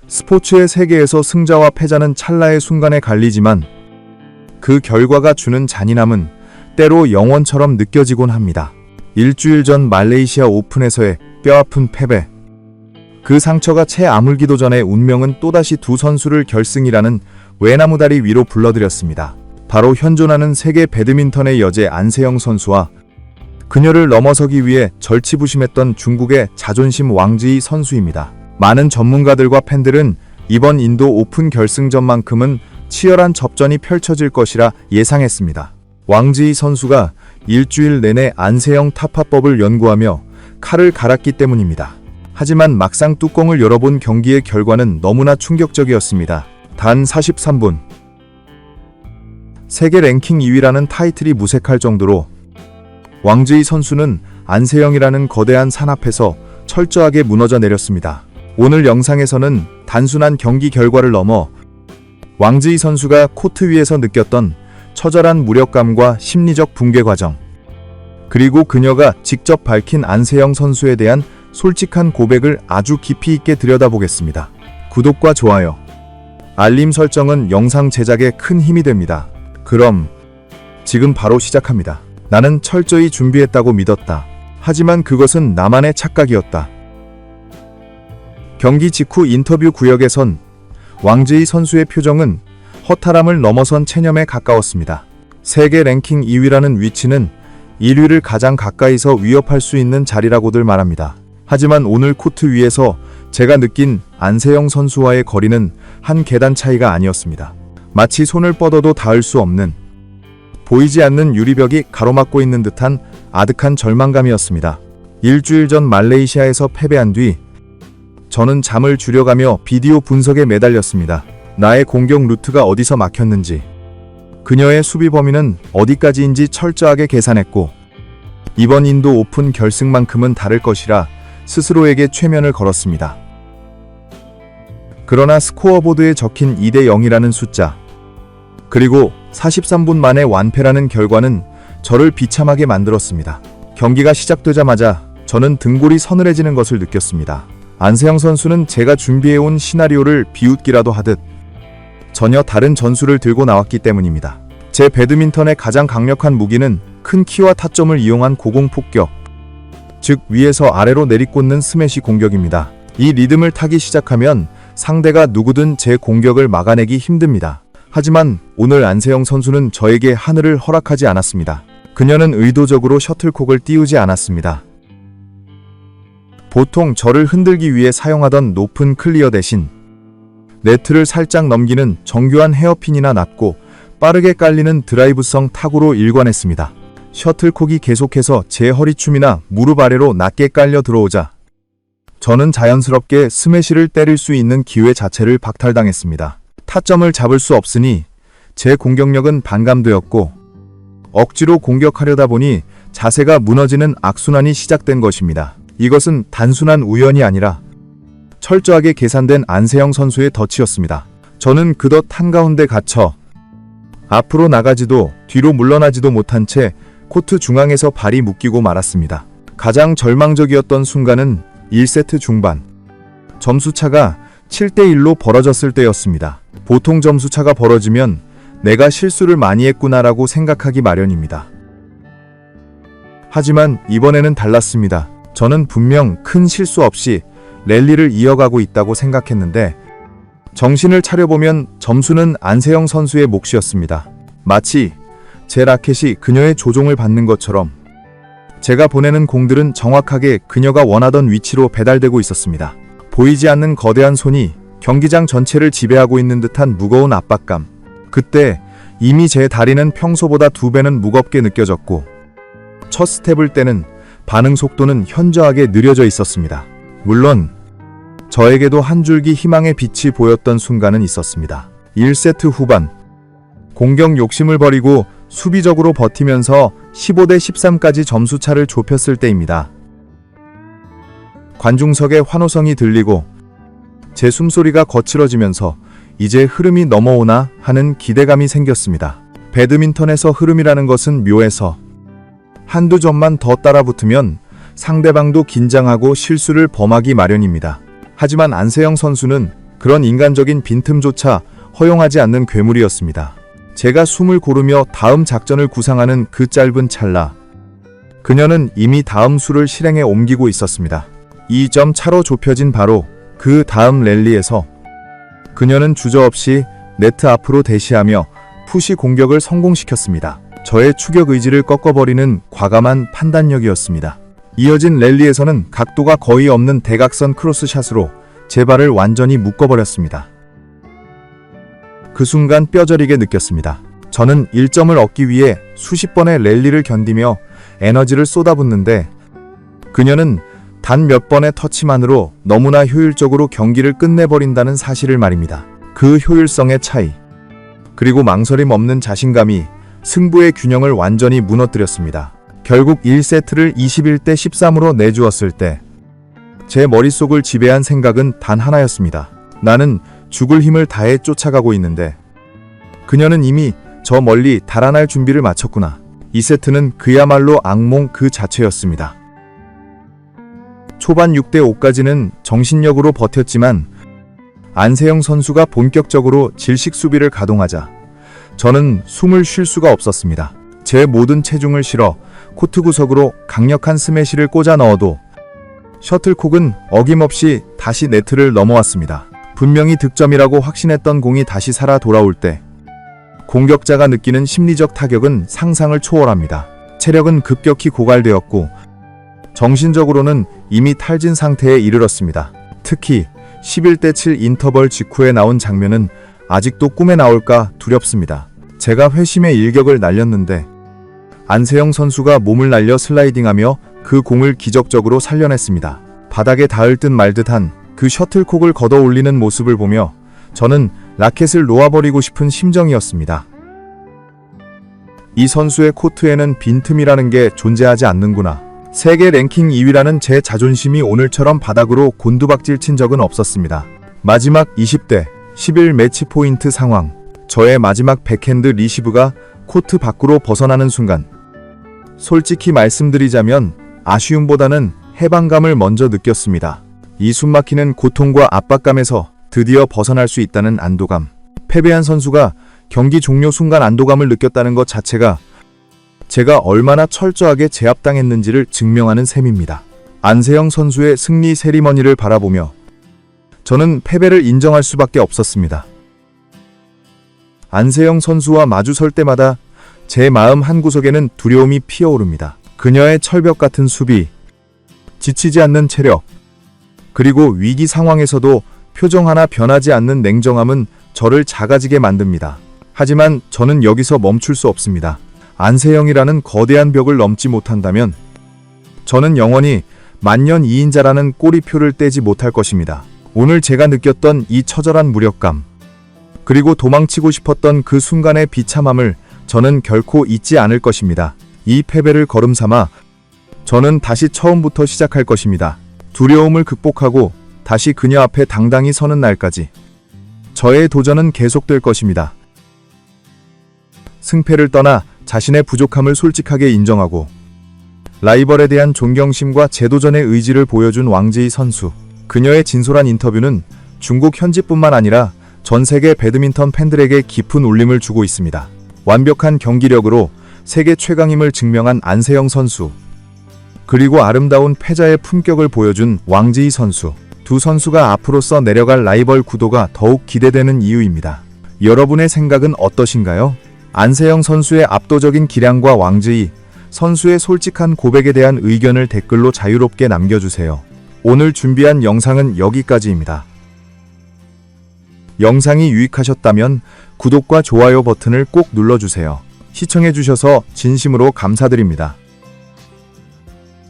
스포츠의 세계에서 승자와 패자는 찰나의 순간에 갈리지만 그 결과가 주는 잔인함은 때로 영원처럼 느껴지곤 합니다. 일주일 전 말레이시아 오픈에서의 뼈아픈 패배. 그 상처가 채 아물기도 전에 운명은 또다시 두 선수를 결승이라는 외나무다리 위로 불러들였습니다. 바로 현존하는 세계 배드민턴의 여제 안세영 선수와 그녀를 넘어서기 위해 절치부심했던 중국의 자존심 왕지희 선수입니다. 많은 전문가들과 팬들은 이번 인도 오픈 결승전만큼은 치열한 접전이 펼쳐질 것이라 예상했습니다. 왕지희 선수가 일주일 내내 안세영 타파법을 연구하며 칼을 갈았기 때문입니다. 하지만 막상 뚜껑을 열어본 경기의 결과는 너무나 충격적이었습니다. 단 43분. 세계 랭킹 2위라는 타이틀이 무색할 정도로 왕지희 선수는 안세영이라는 거대한 산 앞에서 철저하게 무너져 내렸습니다. 오늘 영상에서는 단순한 경기 결과를 넘어 왕지희 선수가 코트 위에서 느꼈던 처절한 무력감과 심리적 붕괴 과정, 그리고 그녀가 직접 밝힌 안세영 선수에 대한 솔직한 고백을 아주 깊이 있게 들여다보겠습니다. 구독과 좋아요, 알림 설정은 영상 제작에 큰 힘이 됩니다. 그럼 지금 바로 시작합니다. 나는 철저히 준비했다고 믿었다. 하지만 그것은 나만의 착각이었다. 경기 직후 인터뷰 구역에선 왕지희 선수의 표정은 허탈함을 넘어선 체념에 가까웠습니다. 세계 랭킹 2위라는 위치는 1위를 가장 가까이서 위협할 수 있는 자리라고들 말합니다. 하지만 오늘 코트 위에서 제가 느낀 안세영 선수와의 거리는 한 계단 차이가 아니었습니다. 마치 손을 뻗어도 닿을 수 없는, 보이지 않는 유리벽이 가로막고 있는 듯한 아득한 절망감이었습니다. 일주일 전 말레이시아에서 패배한 뒤 저는 잠을 줄여가며 비디오 분석에 매달렸습니다. 나의 공격 루트가 어디서 막혔는지, 그녀의 수비 범위는 어디까지인지 철저하게 계산했고, 이번 인도 오픈 결승만큼은 다를 것이라 스스로에게 최면을 걸었습니다. 그러나 스코어보드에 적힌 2대 0이라는 숫자, 그리고 43분 만에 완패라는 결과는 저를 비참하게 만들었습니다. 경기가 시작되자마자 저는 등골이 서늘해지는 것을 느꼈습니다. 안세영 선수는 제가 준비해온 시나리오를 비웃기라도 하듯 전혀 다른 전술을 들고 나왔기 때문입니다. 제 배드민턴의 가장 강력한 무기는 큰 키와 타점을 이용한 고공폭격, 즉 위에서 아래로 내리꽂는 스매시 공격입니다. 이 리듬을 타기 시작하면 상대가 누구든 제 공격을 막아내기 힘듭니다. 하지만 오늘 안세영 선수는 저에게 하늘을 허락하지 않았습니다. 그녀는 의도적으로 셔틀콕을 띄우지 않았습니다. 보통 저를 흔들기 위해 사용하던 높은 클리어 대신 네트를 살짝 넘기는 정교한 헤어핀이나 낮고 빠르게 깔리는 드라이브성 타구로 일관했습니다. 셔틀콕이 계속해서 제 허리춤이나 무릎 아래로 낮게 깔려 들어오자 저는 자연스럽게 스매시를 때릴 수 있는 기회 자체를 박탈당했습니다. 타점을 잡을 수 없으니 제 공격력은 반감되었고, 억지로 공격하려다 보니 자세가 무너지는 악순환이 시작된 것입니다. 이것은 단순한 우연이 아니라 철저하게 계산된 안세영 선수의 덫이었습니다. 저는 그 덫 한가운데 갇혀 앞으로 나가지도 뒤로 물러나지도 못한 채 코트 중앙에서 발이 묶이고 말았습니다. 가장 절망적이었던 순간은 1세트 중반, 점수차가 7대1로 벌어졌을 때였습니다. 보통 점수차가 벌어지면 내가 실수를 많이 했구나라고 생각하기 마련입니다. 하지만 이번에는 달랐습니다. 저는 분명 큰 실수 없이 랠리를 이어가고 있다고 생각했는데 정신을 차려보면 점수는 안세영 선수의 몫이었습니다. 마치 제 라켓이 그녀의 조종을 받는 것처럼 제가 보내는 공들은 정확하게 그녀가 원하던 위치로 배달되고 있었습니다. 보이지 않는 거대한 손이 경기장 전체를 지배하고 있는 듯한 무거운 압박감. 그때 이미 제 다리는 평소보다 2배는 무겁게 느껴졌고, 첫 스텝을 떼는 반응 속도는 현저하게 느려져 있었습니다. 물론 저에게도 한 줄기 희망의 빛이 보였던 순간은 있었습니다. 1세트 후반, 공격 욕심을 버리고 수비적으로 버티면서 15대 13까지 점수차를 좁혔을 때입니다. 관중석의 환호성이 들리고 제 숨소리가 거칠어지면서 이제 흐름이 넘어오나 하는 기대감이 생겼습니다. 배드민턴에서 흐름이라는 것은 묘해서 한두 점만 더 따라붙으면 상대방도 긴장하고 실수를 범하기 마련입니다. 하지만 안세영 선수는 그런 인간적인 빈틈조차 허용하지 않는 괴물이었습니다. 제가 숨을 고르며 다음 작전을 구상하는 그 짧은 찰나, 그녀는 이미 다음 수를 실행에 옮기고 있었습니다. 2점 차로 좁혀진 바로 그 다음 랠리에서 그녀는 주저없이 네트 앞으로 대시하며 푸시 공격을 성공시켰습니다. 저의 추격 의지를 꺾어버리는 과감한 판단력이었습니다. 이어진 랠리에서는 각도가 거의 없는 대각선 크로스샷으로 제 발을 완전히 묶어버렸습니다. 그 순간 뼈저리게 느꼈습니다. 저는 1점을 얻기 위해 수십 번의 랠리를 견디며 에너지를 쏟아붓는데 그녀는 단 몇 번의 터치만으로 너무나 효율적으로 경기를 끝내버린다는 사실을 말입니다. 그 효율성의 차이, 그리고 망설임 없는 자신감이 승부의 균형을 완전히 무너뜨렸습니다. 결국 1세트를 21대 13으로 내주었을 때 제 머릿속을 지배한 생각은 단 하나였습니다. 나는 죽을 힘을 다해 쫓아가고 있는데 그녀는 이미 저 멀리 달아날 준비를 마쳤구나. 2세트는 그야말로 악몽 그 자체였습니다. 초반 6대 5까지는 정신력으로 버텼지만 안세영 선수가 본격적으로 질식 수비를 가동하자 저는 숨을 쉴 수가 없었습니다. 제 모든 체중을 실어 코트 구석으로 강력한 스매시를 꽂아 넣어도 셔틀콕은 어김없이 다시 네트를 넘어왔습니다. 분명히 득점이라고 확신했던 공이 다시 살아 돌아올 때 공격자가 느끼는 심리적 타격은 상상을 초월합니다. 체력은 급격히 고갈되었고 정신적으로는 이미 탈진 상태에 이르렀습니다. 특히 11대 7 인터벌 직후에 나온 장면은 아직도 꿈에 나올까 두렵습니다. 제가 회심의 일격을 날렸는데 안세영 선수가 몸을 날려 슬라이딩하며 그 공을 기적적으로 살려냈습니다. 바닥에 닿을 듯 말 듯한 그 셔틀콕을 걷어 올리는 모습을 보며 저는 라켓을 놓아버리고 싶은 심정이었습니다. 이 선수의 코트에는 빈틈이라는 게 존재하지 않는구나. 세계 랭킹 2위라는 제 자존심이 오늘처럼 바닥으로 곤두박질 친 적은 없었습니다. 마지막 20대 11 매치 포인트 상황. 저의 마지막 백핸드 리시브가 코트 밖으로 벗어나는 순간 솔직히 말씀드리자면 아쉬움보다는 해방감을 먼저 느꼈습니다. 이 숨막히는 고통과 압박감에서 드디어 벗어날 수 있다는 안도감. 패배한 선수가 경기 종료 순간 안도감을 느꼈다는 것 자체가 제가 얼마나 철저하게 제압당했는지를 증명하는 셈입니다. 안세영 선수의 승리 세리머니를 바라보며 저는 패배를 인정할 수밖에 없었습니다. 안세영 선수와 마주설 때마다 제 마음 한구석에는 두려움이 피어오릅니다. 그녀의 철벽 같은 수비, 지치지 않는 체력, 그리고 위기 상황에서도 표정 하나 변하지 않는 냉정함은 저를 작아지게 만듭니다. 하지만 저는 여기서 멈출 수 없습니다. 안세영이라는 거대한 벽을 넘지 못한다면 저는 영원히 만년 2인자라는 꼬리표를 떼지 못할 것입니다. 오늘 제가 느꼈던 이 처절한 무력감, 그리고 도망치고 싶었던 그 순간의 비참함을 저는 결코 잊지 않을 것입니다. 이 패배를 거름삼아 저는 다시 처음부터 시작할 것입니다. 두려움을 극복하고 다시 그녀 앞에 당당히 서는 날까지 저의 도전은 계속될 것입니다. 승패를 떠나 자신의 부족함을 솔직하게 인정하고 라이벌에 대한 존경심과 재도전의 의지를 보여준 왕지희 선수. 그녀의 진솔한 인터뷰는 중국 현지뿐만 아니라 전 세계 배드민턴 팬들에게 깊은 울림을 주고 있습니다. 완벽한 경기력으로 세계 최강임을 증명한 안세영 선수, 그리고 아름다운 패자의 품격을 보여준 왕지희 선수. 두 선수가 앞으로 써 내려갈 라이벌 구도가 더욱 기대되는 이유입니다. 여러분의 생각은 어떠신가요? 안세영 선수의 압도적인 기량과 왕지희 선수의 솔직한 고백에 대한 의견을 댓글로 자유롭게 남겨주세요. 오늘 준비한 영상은 여기까지입니다. 영상이 유익하셨다면 구독과 좋아요 버튼을 꼭 눌러주세요. 시청해주셔서 진심으로 감사드립니다.